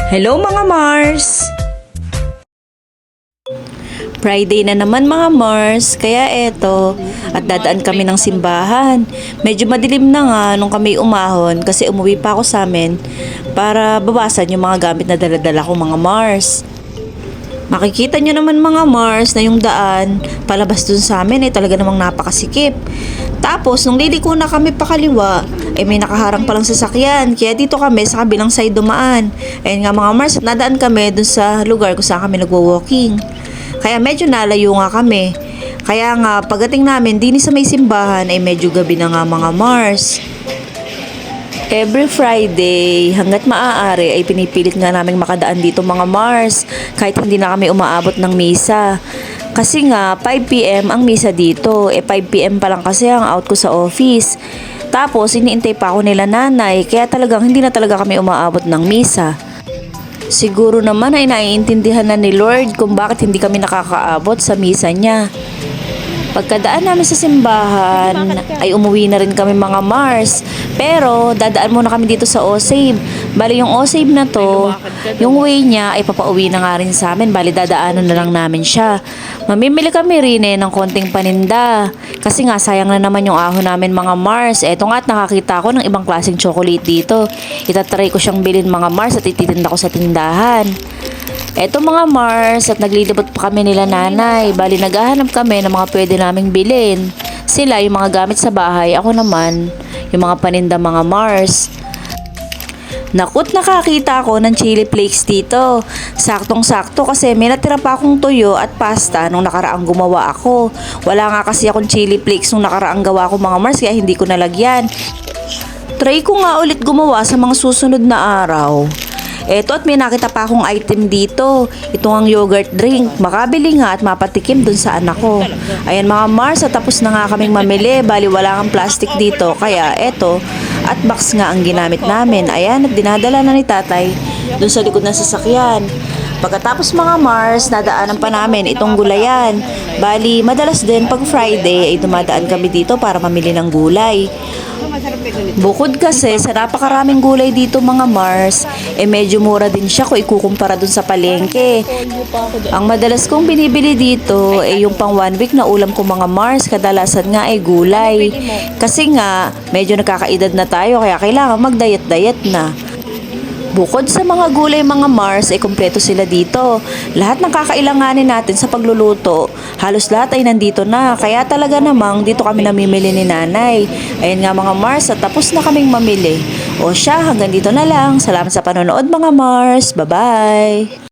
Hello mga Mars! Friday na naman mga Mars, kaya eto, at dadaan kami ng simbahan. Medyo madilim na nga nung kami umahon kasi umuwi pa ako sa amin para bawasan yung mga gamit na daladala ko mga Mars. Makikita nyo naman mga Mars na yung daan palabas dun sa amin ay talaga namang napakasikip. Tapos nung liliko na kami pakaliwa, may nakaharang palang sasakyan. Kaya dito kami sa kabilang side dumaan. Ayun nga mga Mars, at nadaan kami dun sa lugar kung saan kami nagwo-walking. Kaya medyo nalayo nga kami. Kaya nga pagdating namin din sa may simbahan ay medyo gabi na nga mga Mars. Every Friday, hanggat maaari ay pinipilit nga naming makadaan dito mga Mars kahit hindi na kami umaabot ng misa. Kasi nga 5 PM ang misa dito, 5 PM pa lang kasi ang out ko sa office. Tapos iniintay pa ako nila nanay kaya talagang hindi na talaga kami umaabot ng misa. Siguro naman ay naiintindihan na ni Lord kung bakit hindi kami nakakaabot sa misa niya. Pagkadaan namin sa simbahan, ay umuwi na rin kami mga Mars. Pero, dadaan muna kami dito sa O-Save. Bali, yung O-Save na to, yung way niya ay papauwi na nga rin sa amin. Bali, dadaanan na lang namin siya. Mamimili kami rin ng konting paninda. Kasi nga, sayang na naman yung ahon namin mga Mars. Eto nga at nakakita ko ng ibang klaseng chocolate dito. Itatry ko siyang bilhin mga Mars at ititinda ko sa tindahan. Eto mga Mars, at naglilibot pa kami nila nanay. Bali naghahanap kami ng mga pwede naming bilhin. Sila yung mga gamit sa bahay, ako naman yung mga paninda mga Mars. Nakut, nakakita ako ng chili flakes dito. Saktong-sakto kasi may natira pa akong tuyo at pasta nung nakaraang gumawa ako. Wala nga kasi akong chili flakes nung nakaraang gawa ko mga Mars kaya hindi ko nalagyan. Try ko nga ulit gumawa sa mga susunod na araw. Eto, at may nakita pa akong item dito. Ito ang yogurt drink. Makabili nga at mapatikim dun sa anak ko. Ayan mga Mars, at tapos na nga kaming mamili. Bali wala kang plastic dito. Kaya eto, at box nga ang ginamit namin. Ayan, at dinadala na ni tatay dun sa likod ng sasakyan. Pagkatapos mga Mars, nadaanan pa namin itong gulayan. Bali, madalas din pag Friday ay dumadaan kami dito para mamili ng gulay. Bukod kasi sa napakaraming gulay dito mga Mars, medyo mura din siya kung ikukumpara dun sa palengke. Ang madalas kong binibili dito yung pang 1 week na ulam ko mga Mars, kadalasan nga ay gulay. Kasi nga, medyo nakakaedad na tayo kaya kailangan mag-diet-diet na. Bukod sa mga gulay mga Mars, kumpleto sila dito. Lahat ng kakailanganin natin sa pagluluto, halos lahat ay nandito na. Kaya talaga namang dito kami namimili ni nanay. Ayan nga mga Mars, at tapos na kaming mamili. O siya, hanggang dito na lang. Salamat sa panonood mga Mars. Bye-bye!